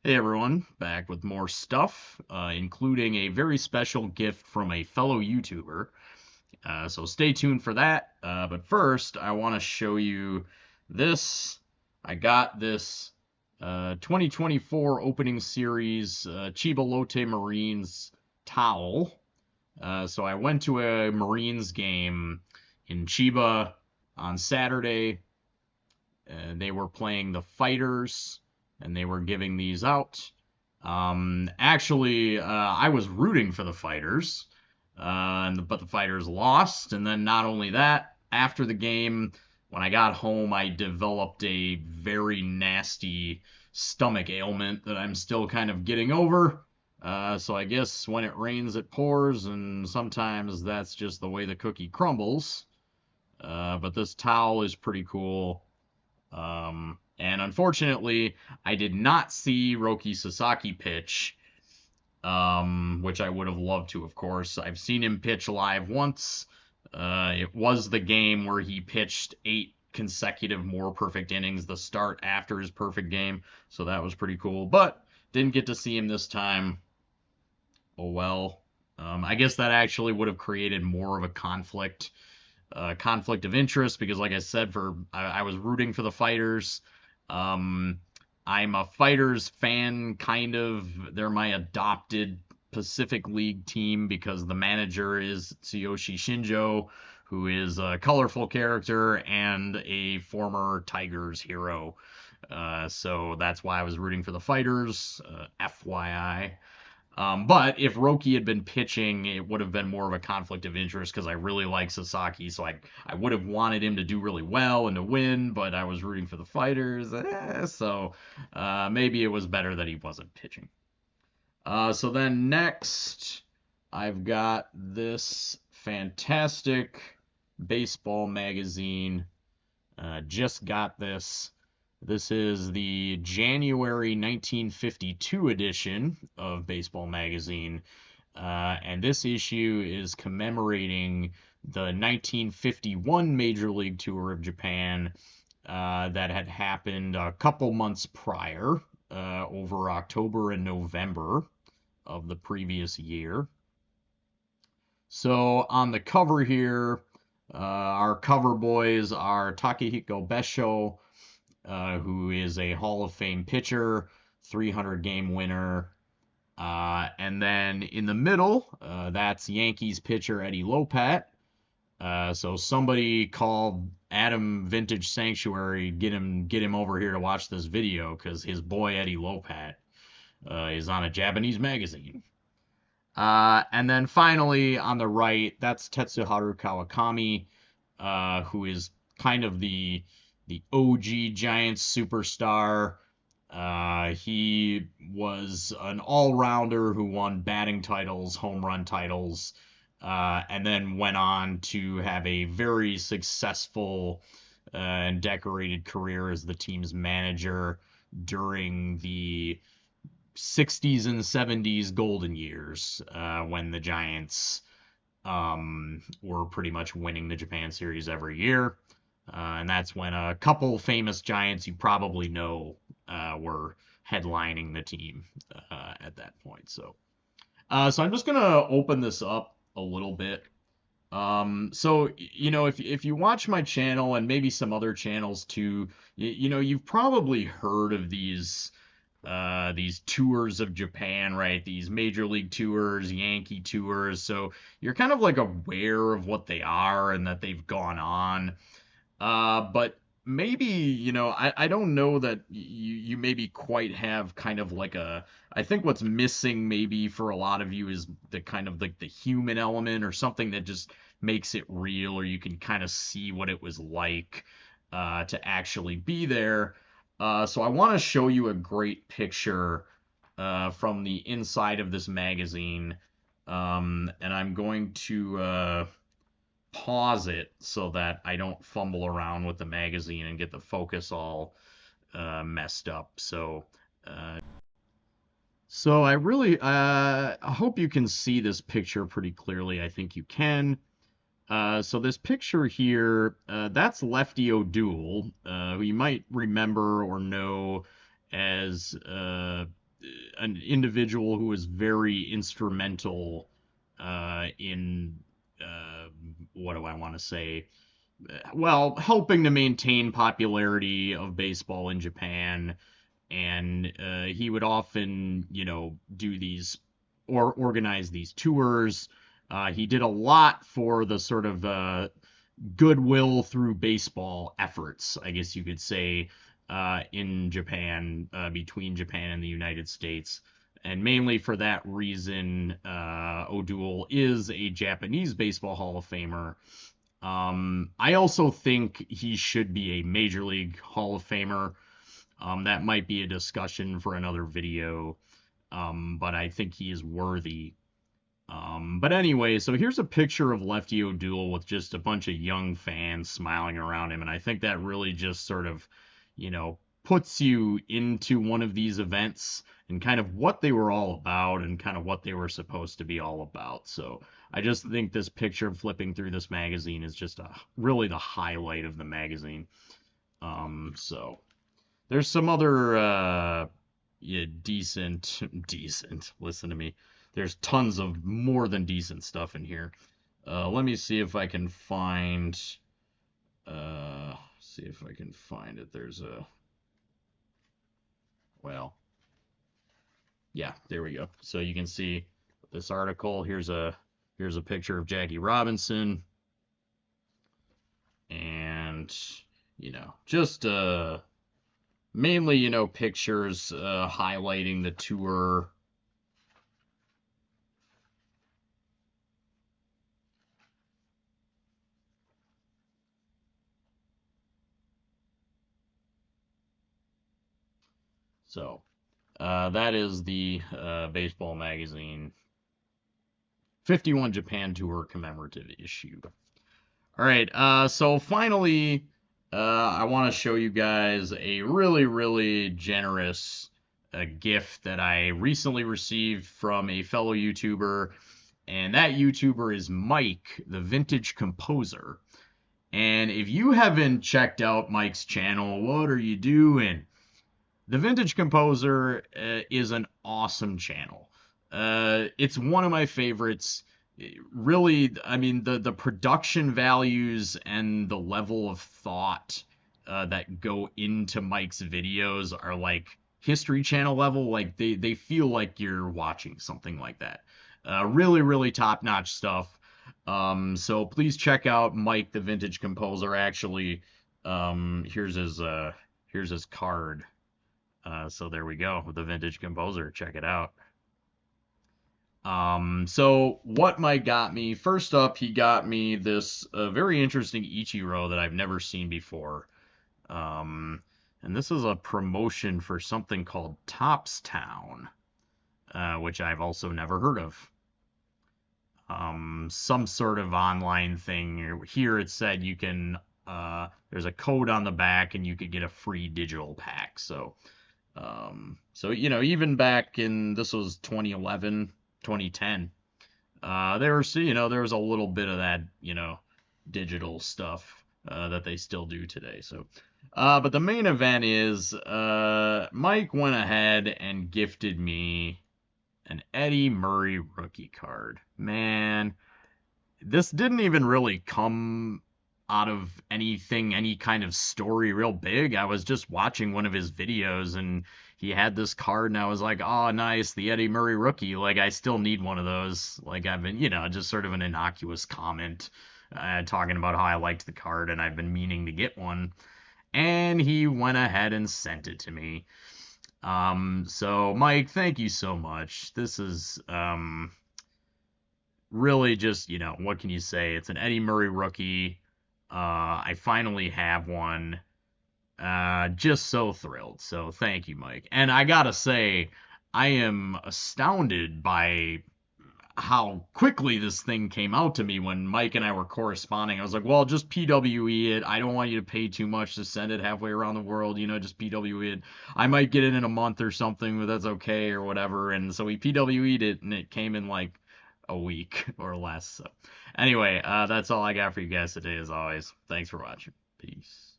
Hey everyone, back with more stuff, including a very special gift from a fellow YouTuber. So stay tuned for that. But first, I want to show you this. I got this 2024 opening series Chiba Lotte Marines towel. So I went to a Marines game in Chiba on Saturday. They were playing the Fighters, and they were giving these out. Actually, I was rooting for the Fighters, but the Fighters lost. And then not only that, after the game, when I got home, I developed a very nasty stomach ailment that I'm still kind of getting over. So I guess when it rains, it pours, and sometimes that's just the way the cookie crumbles. But this towel is pretty cool. And unfortunately, I did not see Roki Sasaki pitch, which I would have loved to, of course. I've seen him pitch live once. It was the game where he pitched 8 consecutive more perfect innings, the start after his perfect game. So that was pretty cool. But didn't get to see him this time. Oh well. I guess that actually would have created more of a conflict of interest because, like I said, I was rooting for the Fighters. Um, I'm a Fighters fan, kind of. They're my adopted Pacific League team because the manager is Tsuyoshi Shinjo, who is a colorful character and a former Tigers hero. So that's why I was rooting for the Fighters. FYI. But if Roki had been pitching, it would have been more of a conflict of interest because I really like Sasaki, so I would have wanted him to do really well and to win, but I was rooting for the Fighters, so maybe it was better that he wasn't pitching. So then next, I've got this fantastic baseball magazine. Just got this. This is the January 1952 edition of Baseball Magazine, and this issue is commemorating the 1951 Major League Tour of Japan that had happened a couple months prior, over October and November of the previous year. So on the cover here, our cover boys are Takehiko Besho, who is a Hall of Fame pitcher, 300 game winner. And then in the middle, that's Yankees pitcher Eddie Lopat. So somebody called Adam Vintage Sanctuary, get him over here to watch this video because his boy Eddie Lopat is on a Japanese magazine. And then finally on the right, that's Tetsuharu Kawakami, who is kind of the OG Giants superstar. He was an all-rounder who won batting titles, home run titles, and then went on to have a very successful and decorated career as the team's manager during the 60s and 70s golden years, when the Giants were pretty much winning the Japan Series every year. And that's when a couple famous Giants you probably know were headlining the team at that point. So I'm just gonna open this up a little bit. So if you watch my channel and maybe some other channels too, you've probably heard of these tours of Japan, right? These major league tours, Yankee tours. So you're kind of like aware of what they are and that they've gone on. But maybe, I don't know that you maybe quite have kind of like I think what's missing maybe for a lot of you is the kind of like the human element or something that just makes it real or you can kind of see what it was like to actually be there. So I want to show you a great picture from the inside of this magazine. And I'm going to pause it so that I don't fumble around with the magazine and get the focus all messed up. So I really I hope you can see this picture pretty clearly. I think you can. So this picture here, that's Lefty Oel, who you might remember or know as an individual who was very instrumental in what do I want to say? Well, helping to maintain popularity of baseball in Japan, and he would often, do these or organize these tours. He did a lot for the sort of goodwill through baseball efforts, I guess you could say, in Japan, between Japan and the United States. And mainly for that reason, O'Doul is a Japanese Baseball Hall of Famer. I also think he should be a Major League Hall of Famer. That might be a discussion for another video, but I think he is worthy. But anyway, so here's a picture of Lefty Oel with just a bunch of young fans smiling around him, and I think that really just sort of, puts you into one of these events and kind of what they were all about and kind of what they were supposed to be all about. So I just think this picture of flipping through this magazine is just really the highlight of the magazine. So there's some other yeah, decent. Listen to me. There's tons of more than decent stuff in here. Let me see if I can find. See if I can find it. There's a. Well, yeah, there we go. So you can see this article. Here's a picture of Jackie Robinson, and just mainly pictures highlighting the tour. So that is the baseball magazine 51 Japan Tour commemorative issue. All right, so finally, I want to show you guys a really, really generous gift that I recently received from a fellow YouTuber, and that YouTuber is Mike, the Vintage Composer. And if you haven't checked out Mike's channel, what are you doing? The Vintage Composer is an awesome channel. It's one of my favorites. Really, I mean, the production values and the level of thought that go into Mike's videos are like History Channel level. Like they feel like you're watching something like that. Really, really top-notch stuff. So please check out Mike, the Vintage Composer. Actually, here's his card. So there we go, the Vintage Composer. Check it out. So what Mike got me, first up, he got me this very interesting Ichiro that I've never seen before. And this is a promotion for something called Topps Town, which I've also never heard of. Some sort of online thing. Here it said you can, there's a code on the back and you could get a free digital pack. So even back in, this was 2011, 2010, there was a little bit of that, digital stuff, that they still do today. So, but the main event is, Mike went ahead and gifted me an Eddie Murray rookie card. Man, this didn't even really come out of anything, any kind of story real big. I was just watching one of his videos and he had this card and I was like, oh, nice, the Eddie Murray rookie. Like, I still need one of those. Like, I've been, just sort of an innocuous comment talking about how I liked the card and I've been meaning to get one. And he went ahead and sent it to me. So, Mike, thank you so much. This is really just, what can you say? It's an Eddie Murray rookie. I finally have one. Just so thrilled. So thank you, Mike. And I gotta say, I am astounded by how quickly this thing came out to me when Mike and I were corresponding. I was like, well, just PWE it. I don't want you to pay too much to send it halfway around the world, just PWE it. I might get it in a month or something, but that's okay or whatever. And so we PWE'd it and it came in like a week or less. So anyway, that's all I got for you guys today as always. Thanks for watching. Peace.